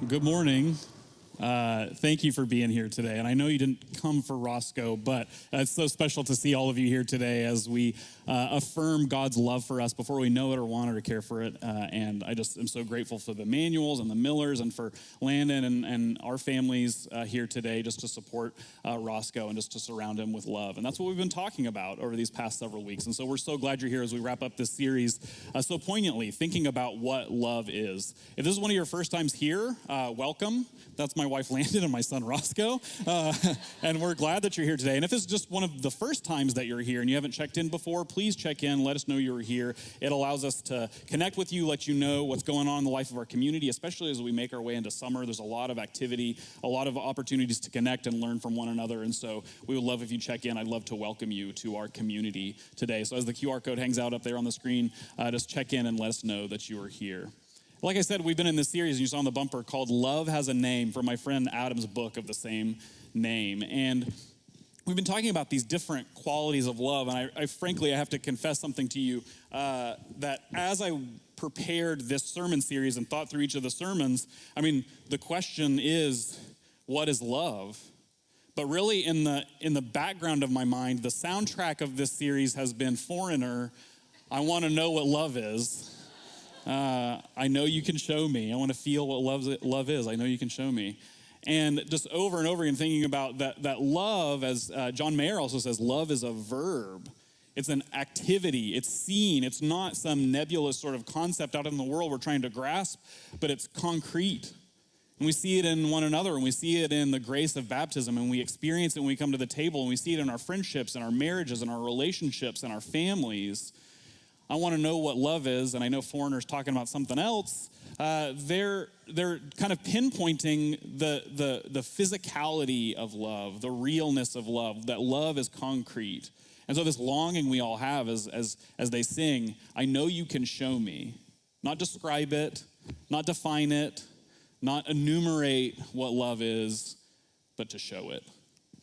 Good morning. Thank you for being here today. And I know you didn't come for Roscoe, but it's so special to see all of you here today as we affirm God's love for us before we know it or want it or care for it. And I just am so grateful for the Manuels and the Millers and for Landon and our families here today just to support Roscoe and just to surround him with love. And that's what we've been talking about over these past several weeks. And so we're so glad you're here as we wrap up this series so poignantly, thinking about what love is. If this is one of your first times here, welcome. That's my wife, Landon, and my son, Roscoe. And we're glad that you're here today. And if it's just one of the first times that you're here and you haven't checked in before, please check in. Let us know you're here. It allows us to connect with you, let you know what's going on in the life of our community, especially as we make our way into summer. There's a lot of activity, a lot of opportunities to connect and learn from one another. And so we would love if you check in. I'd love to welcome you to our community today. So as the QR code hangs out up there on the screen, just check in and let us know that you are here. Like I said, we've been in this series, and you saw on the bumper, called Love Has a Name, from my friend Adam's book of the same name. And we've been talking about these different qualities of love, and I frankly have to confess something to you, that as I prepared this sermon series and thought through each of the sermons, the question is, what is love? But really in the background of my mind, the soundtrack of this series has been Foreigner. I want to know what love is. I know you can show me. I want to feel what love is. I know you can show me. And just over and over again thinking about that love, as John Mayer also says, love is a verb. It's an activity. It's seen. It's not some nebulous sort of concept out in the world we're trying to grasp, but it's concrete. And we see it in one another, and we see it in the grace of baptism, and we experience it when we come to the table, and we see it in our friendships and our marriages and our relationships and our families. I want to know what love is, and I know Foreigner's talking about something else. They're kind of pinpointing the physicality of love, the realness of love, that love is concrete. And so this longing we all have as they sing, I know you can show me. Not describe it, not define it, not enumerate what love is, but to show it.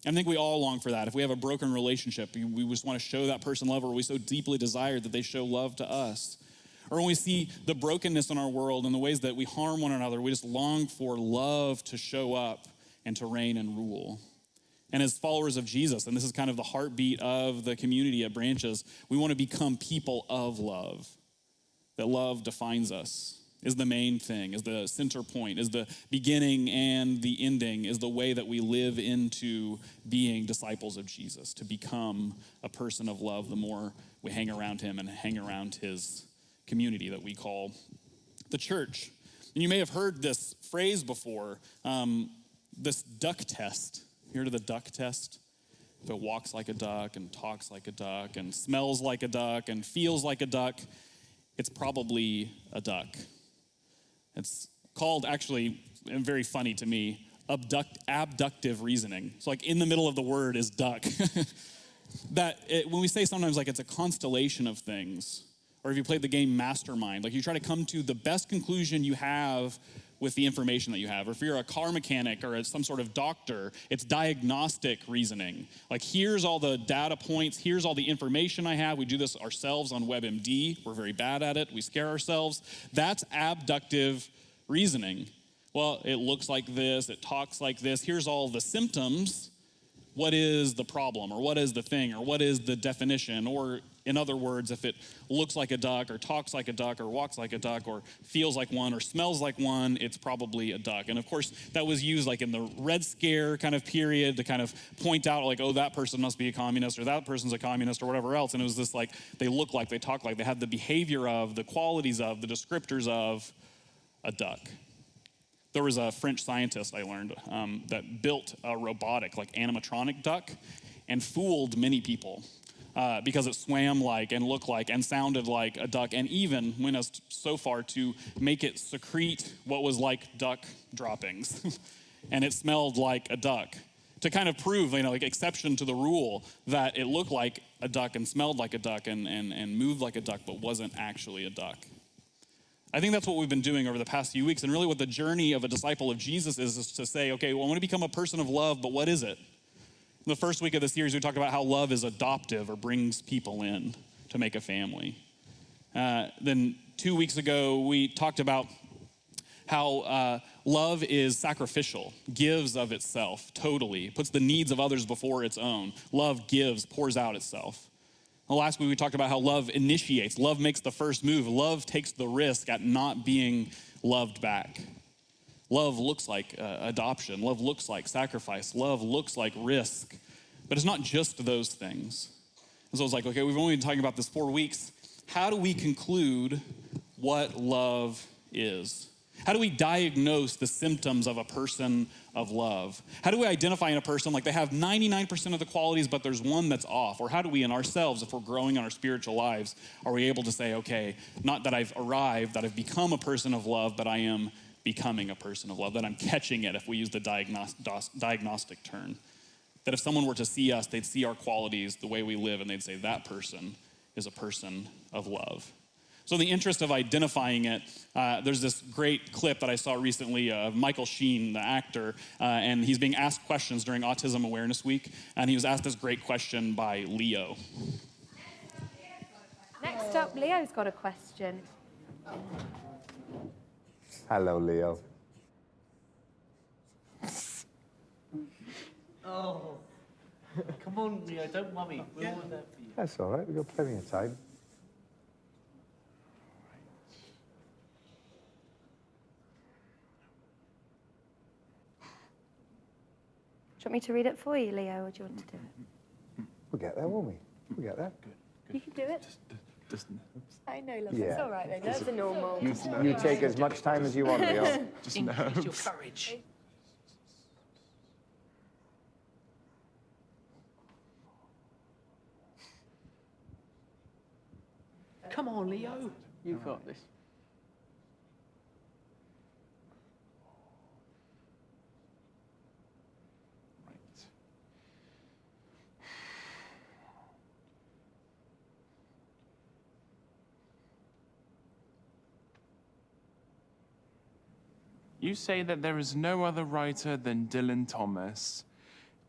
I think we all long for that. If we have a broken relationship, we just want to show that person love, or we so deeply desire that they show love to us. Or when we see the brokenness in our world and the ways that we harm one another, we just long for love to show up and to reign and rule. And as followers of Jesus, and this is kind of the heartbeat of the community at Branches, we want to become people of love. That love defines us, is the main thing, is the center point, is the beginning and the ending, is the way that we live into being disciples of Jesus, to become a person of love the more we hang around him and hang around his community that we call the church. And you may have heard this phrase before, this duck test. You heard of the duck test? If it walks like a duck and talks like a duck and smells like a duck and feels like a duck, it's probably a duck. It's called, actually, and very funny to me, abductive reasoning. So like in the middle of the word is duck. When we say sometimes like it's a constellation of things, or if you played the game Mastermind, like you try to come to the best conclusion you have with the information that you have. Or if you're a car mechanic or some sort of doctor, it's diagnostic reasoning. Like here's all the data points, here's all the information I have. We do this ourselves on WebMD. We're very bad at it. We scare ourselves. That's abductive reasoning. Well, it looks like this, it talks like this. Here's all the symptoms. What is the problem, or what is the thing, or what is the definition? Or in other words, if it looks like a duck or talks like a duck or walks like a duck or feels like one or smells like one, it's probably a duck. And of course, that was used like in the Red Scare kind of period to kind of point out like, oh, that person must be a communist, or that person's a communist, or whatever else. And it was this like, they look like, they talk like, they had the behavior of, the qualities of, the descriptors of a duck. There was a French scientist I learned that built a robotic, like animatronic duck, and fooled many people because it swam like and looked like and sounded like a duck, and even went as so far to make it secrete what was like duck droppings. And it smelled like a duck, to kind of prove, like exception to the rule that it looked like a duck and smelled like a duck and moved like a duck, but wasn't actually a duck. I think that's what we've been doing over the past few weeks, and really what the journey of a disciple of Jesus is to say, okay, well, I want to become a person of love, but what is it? In the first week of the series, we talked about how love is adoptive, or brings people in to make a family. Then 2 weeks ago, we talked about how Love is sacrificial, gives of itself totally, puts the needs of others before its own. Love gives, pours out itself. Well, last week we talked about how love initiates. Love makes the first move. Love takes the risk at not being loved back. Love looks like adoption. Love looks like sacrifice. Love looks like risk. But it's not just those things. And so it's like, okay, we've only been talking about this 4 weeks. How do we conclude what love is? How do we diagnose the symptoms of a person of love? How do we identify in a person like they have 99% of the qualities, but there's one that's off? Or how do we in ourselves, if we're growing in our spiritual lives, are we able to say, okay, not that I've arrived, that I've become a person of love, but I am becoming a person of love, that I'm catching it if we use the diagnostic term. That if someone were to see us, they'd see our qualities, the way we live, and they'd say that person is a person of love. So in the interest of identifying it, there's this great clip that I saw recently of Michael Sheen, the actor, and he's being asked questions during Autism Awareness Week, and he was asked this great question by Leo. Next up, Leo's got a question. Hello, Leo. Oh, come on, Leo, don't worry. We're all there for you. That's all right. We've got plenty of time. Do you want me to read it for you, Leo, or do you want to do it? We'll get there, won't we? We'll get there. You can do it. I know, love. Yeah. It's all right, then. That's a normal. You take as much time as you want, Leo. Increase your courage. Come on, Leo. You've got this. You say that there is no other writer than Dylan Thomas.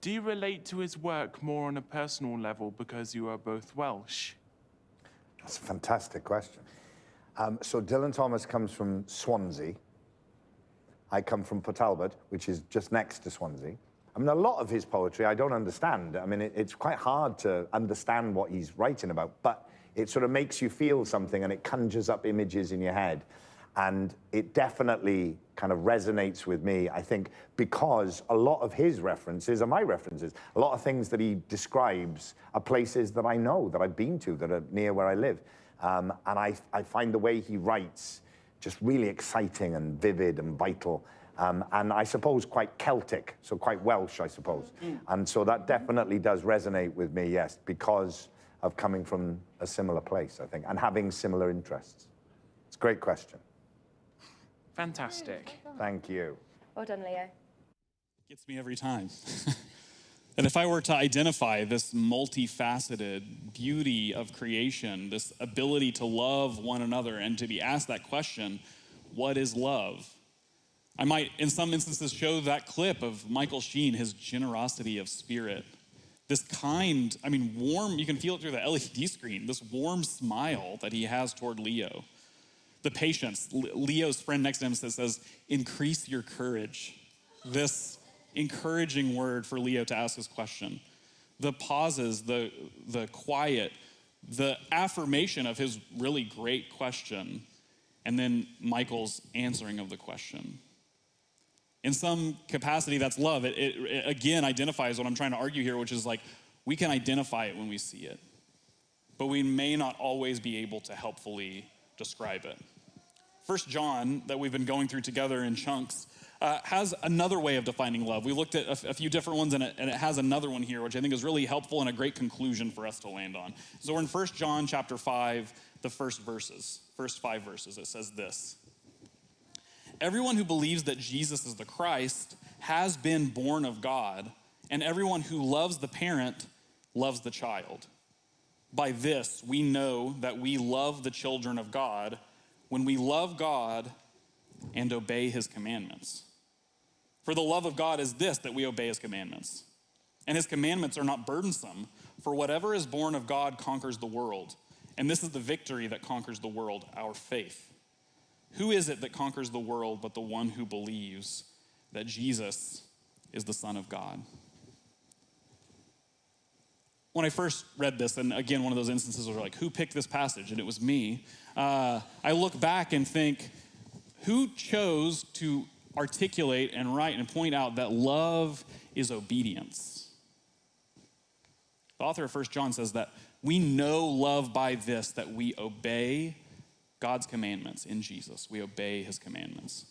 Do you relate to his work more on a personal level because you are both Welsh? That's a fantastic question. So Dylan Thomas comes from Swansea. I come from Port Talbot, which is just next to Swansea. I mean, a lot of his poetry I don't understand. I mean, it's quite hard to understand what he's writing about, but it sort of makes you feel something and it conjures up images in your head. And it definitely kind of resonates with me, I think, because a lot of his references are my references. A lot of things that he describes are places that I know, that I've been to, that are near where I live. And I find the way he writes just really exciting and vivid and vital. And I suppose quite Celtic, so quite Welsh, I suppose. And so that definitely does resonate with me, yes, because of coming from a similar place, I think, and having similar interests. It's a great question. Fantastic. Thank you. Well done, Leo. Gets me every time. And if I were to identify this multifaceted beauty of creation, this ability to love one another and to be asked that question, what is love? I might, in some instances, show that clip of Michael Sheen, his generosity of spirit. This kind, warm, you can feel it through the LED screen, this warm smile that he has toward Leo. The patience, Leo's friend next to him says, increase your courage. This encouraging word for Leo to ask his question. The pauses, the quiet, the affirmation of his really great question, and then Michael's answering of the question. In some capacity, that's love. It again identifies what I'm trying to argue here, which is like, we can identify it when we see it, but we may not always be able to helpfully describe it. 1 John, that we've been going through together in chunks, has another way of defining love. We looked at a few different ones, and it has another one here, which I think is really helpful and a great conclusion for us to land on. So we're in 1 John chapter 5, the first 5 verses. It says this: everyone who believes that Jesus is the Christ has been born of God, and everyone who loves the parent loves the child. By this, we know that we love the children of God when we love God and obey his commandments. For the love of God is this, that we obey his commandments. And his commandments are not burdensome, for whatever is born of God conquers the world. And this is the victory that conquers the world, our faith. Who is it that conquers the world but the one who believes that Jesus is the Son of God? When I first read this, and again, one of those instances where like, who picked this passage? And it was me. I look back and think, who chose to articulate and write and point out that love is obedience? The author of 1 John says that we know love by this, that we obey God's commandments in Jesus. We obey his commandments.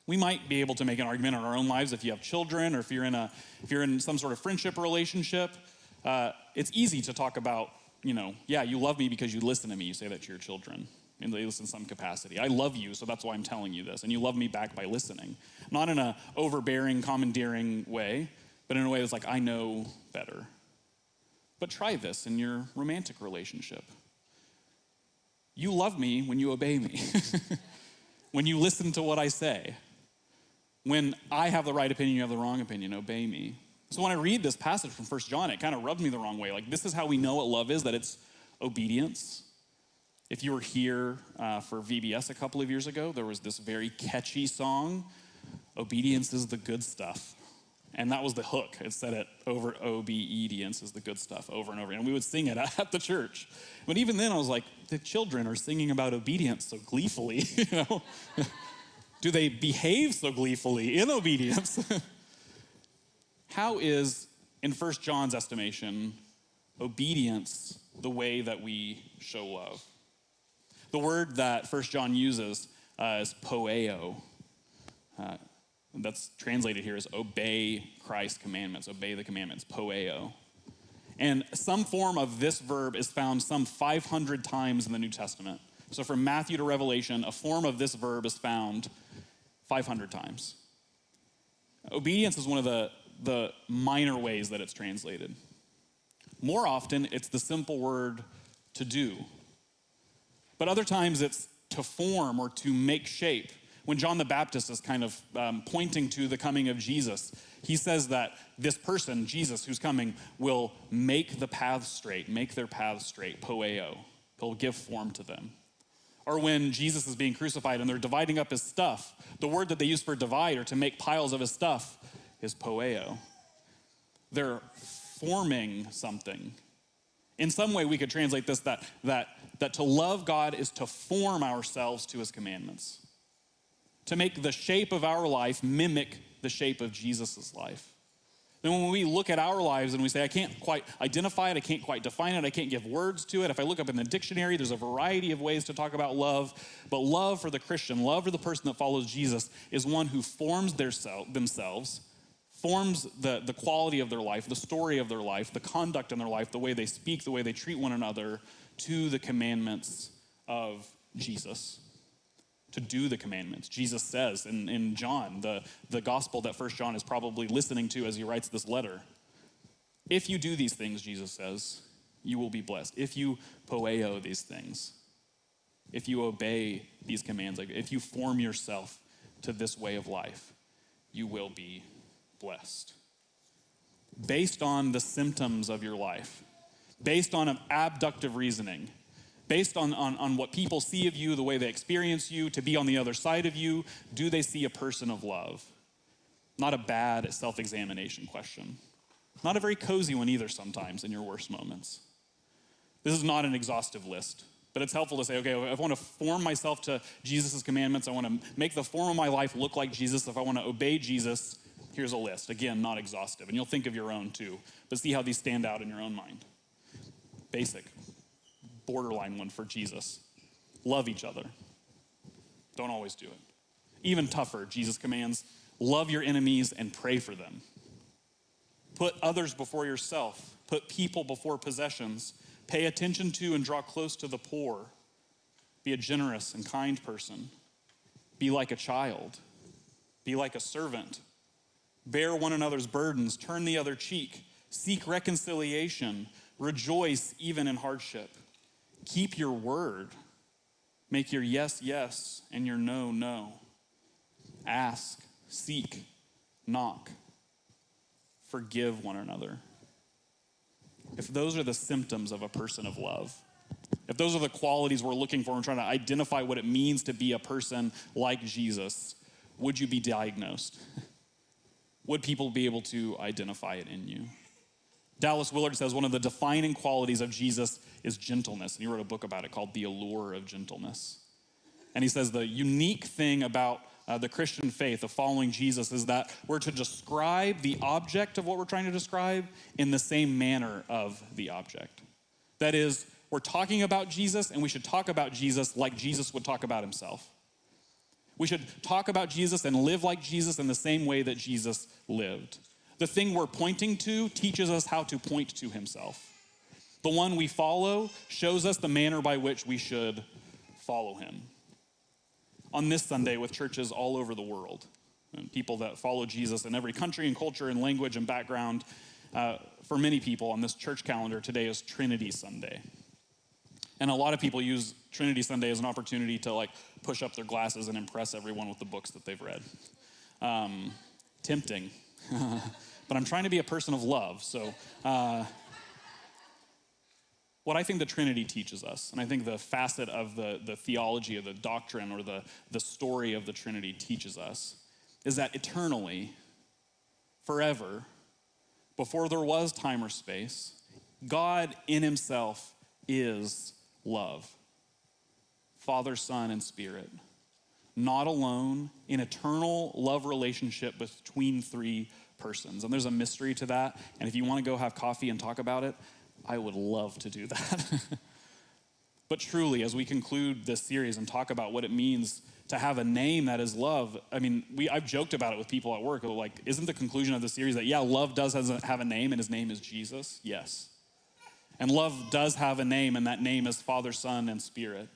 We might be able to make an argument in our own lives if you have children or if you're in some sort of friendship relationship. It's easy to talk about, yeah, you love me because you listen to me. You say that to your children, and they listen in some capacity. I love you, so that's why I'm telling you this. And you love me back by listening. Not in a overbearing, commandeering way, but in a way that's like, I know better. But try this in your romantic relationship. You love me when you obey me, when you listen to what I say. When I have the right opinion, you have the wrong opinion, obey me. So when I read this passage from 1 John, it kind of rubbed me the wrong way. Like, this is how we know what love is, that it's obedience. If you were here for VBS a couple of years ago, there was this very catchy song, Obedience is the Good Stuff. And that was the hook. It said it over, obedience is the good stuff, over and over. And we would sing it at the church. But even then, I was like, the children are singing about obedience so gleefully, Do they behave so gleefully in obedience? How is, in 1 John's estimation, obedience the way that we show love? The word that 1 John uses is poeo. That's translated here as obey Christ's commandments, obey the commandments, poeo. And some form of this verb is found some 500 times in the New Testament. So from Matthew to Revelation, a form of this verb is found 500 times. Obedience is one of the minor ways that it's translated. More often, it's the simple word to do. But other times, it's to form or to make shape. When John the Baptist is kind of pointing to the coming of Jesus, he says that this person, Jesus, who's coming, will make the paths straight, make their paths straight, poeo. He'll give form to them. Or when Jesus is being crucified and they're dividing up his stuff, the word that they use for divide or to make piles of his stuff is poeo. They're forming something. In some way, we could translate this that to love God is to form ourselves to his commandments. To make the shape of our life mimic the shape of Jesus' life. Then when we look at our lives and we say, I can't quite identify it, I can't quite define it, I can't give words to it. If I look up in the dictionary, there's a variety of ways to talk about love. But love for the Christian, love for the person that follows Jesus, is one who forms themselves, forms the quality of their life, the story of their life, the conduct in their life, the way they speak, the way they treat one another, to the commandments of Jesus. To do the commandments. Jesus says in John, the gospel that 1 John is probably listening to as he writes this letter, if you do these things, Jesus says, you will be blessed. If you poeo these things, if you obey these commands, like if you form yourself to this way of life, you will be blessed. Based on the symptoms of your life, based on abductive reasoning, based on what people see of you, the way they experience you, to be on the other side of you, do they see a person of love? Not a bad self-examination question. Not a very cozy one either sometimes in your worst moments. This is not an exhaustive list, but it's helpful to say, okay, if I want to form myself to Jesus' commandments, I want to make the form of my life look like Jesus. If I want to obey Jesus, here's a list. Again, not exhaustive. And you'll think of your own too, but see how these stand out in your own mind. Basic. Borderline one for Jesus. Love each other. Don't always do it. Even tougher, Jesus commands, love your enemies and pray for them. Put others before yourself. Put people before possessions. Pay attention to and draw close to the poor. Be a generous and kind person. Be like a child. Be like a servant. Bear one another's burdens. Turn the other cheek. Seek reconciliation. Rejoice even in hardship. Keep your word. Make your yes, yes, and your no, no. Ask, seek, knock. Forgive one another. If those are the symptoms of a person of love, if those are the qualities we're looking for and trying to identify what it means to be a person like Jesus, would you be diagnosed? Would people be able to identify it in you? Dallas Willard says one of the defining qualities of Jesus is gentleness. And he wrote a book about it called The Allure of Gentleness. And he says the unique thing about the Christian faith of following Jesus is that we're to describe the object of what we're trying to describe in the same manner of the object. That is, we're talking about Jesus, and we should talk about Jesus like Jesus would talk about himself. We should talk about Jesus and live like Jesus in the same way that Jesus lived. The thing we're pointing to teaches us how to point to himself. The one we follow shows us the manner by which we should follow him. On this Sunday, with churches all over the world, and people that follow Jesus in every country and culture and language and background, for many people on this church calendar, today is Trinity Sunday. And a lot of people use Trinity Sunday as an opportunity to push up their glasses and impress everyone with the books that they've read. Tempting. But I'm trying to be a person of love. So what I think the Trinity teaches us, and I think the facet of the theology of the doctrine or the story of the Trinity teaches us, is that eternally, forever, before there was time or space, God in himself is love. Father, Son, and Spirit. Not alone, in eternal love relationship between three persons. And there's a mystery to that. And if you want to go have coffee and talk about it, I would love to do that. But truly, as we conclude this series and talk about what it means to have a name that is love, I mean, I've joked about it with people at work. Isn't the conclusion of the series that, yeah, love does have a name and his name is Jesus? Yes. And love does have a name, and that name is Father, Son, and Spirit.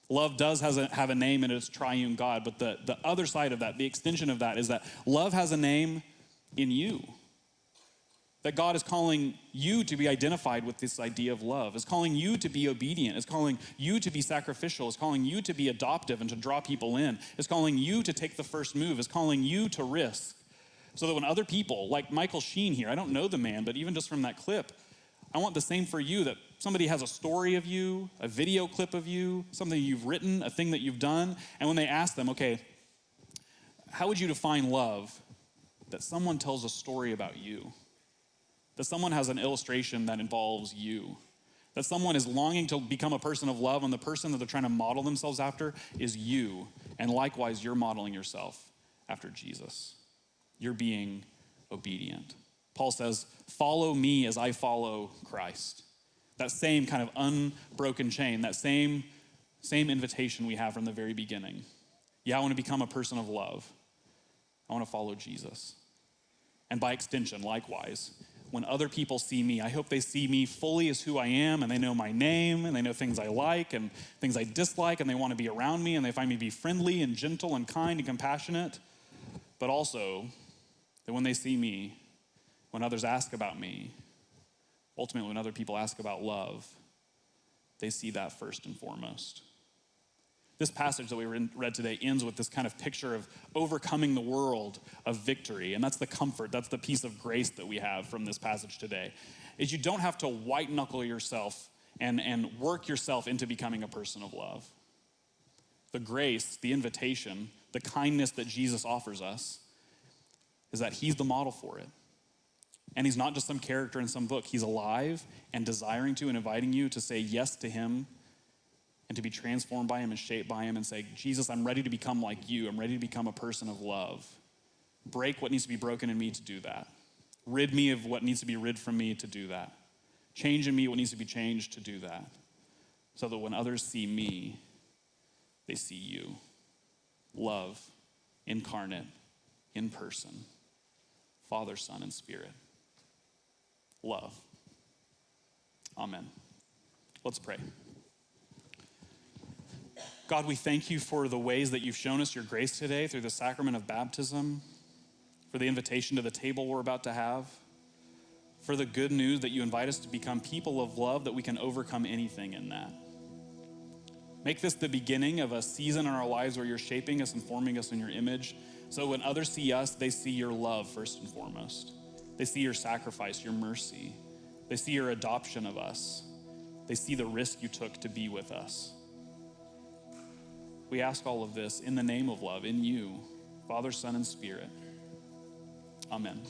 Love does have a name, and it's triune God. But the other side of that, the extension of that, is that love has a name in you. That God is calling you to be identified with this idea of love, is calling you to be obedient, is calling you to be sacrificial, is calling you to be adoptive and to draw people in, is calling you to take the first move, is calling you to risk. So that when other people, like Michael Sheen here, I don't know the man, but even just from that clip, I want the same for you, that somebody has a story of you, a video clip of you, something you've written, a thing that you've done, and when they ask them, okay, how would you define love? That someone tells a story about you. That someone has an illustration that involves you. That someone is longing to become a person of love, and the person that they're trying to model themselves after is you. And likewise, you're modeling yourself after Jesus. You're being obedient. Paul says, follow me as I follow Christ. That same kind of unbroken chain, that same invitation we have from the very beginning. Yeah, I want to become a person of love. I want to follow Jesus. And by extension, likewise, when other people see me, I hope they see me fully as who I am, and they know my name, and they know things I like and things I dislike, and they want to be around me, and they find me to be friendly and gentle and kind and compassionate. But also, that when they see me, when others ask about me, ultimately when other people ask about love, they see that first and foremost. This passage that we read today ends with this kind of picture of overcoming the world of victory. And that's the comfort, that's the piece of grace that we have from this passage today, is you don't have to white knuckle yourself and work yourself into becoming a person of love. The grace, the invitation, the kindness that Jesus offers us is that he's the model for it. And he's not just some character in some book. He's alive and desiring to and inviting you to say yes to him and to be transformed by him and shaped by him and say, Jesus, I'm ready to become like you. I'm ready to become a person of love. Break what needs to be broken in me to do that. Rid me of what needs to be rid from me to do that. Change in me what needs to be changed to do that. So that when others see me, they see you. Love, incarnate, in person. Father, Son, and Spirit. Love. Amen. Let's pray. God, we thank you for the ways that you've shown us your grace today through the sacrament of baptism, for the invitation to the table we're about to have, for the good news that you invite us to become people of love, that we can overcome anything in that. Make this the beginning of a season in our lives where you're shaping us and forming us in your image, so when others see us, they see your love first and foremost. They see your sacrifice, your mercy. They see your adoption of us. They see the risk you took to be with us. We ask all of this in the name of love, in you, Father, Son, and Spirit. Amen.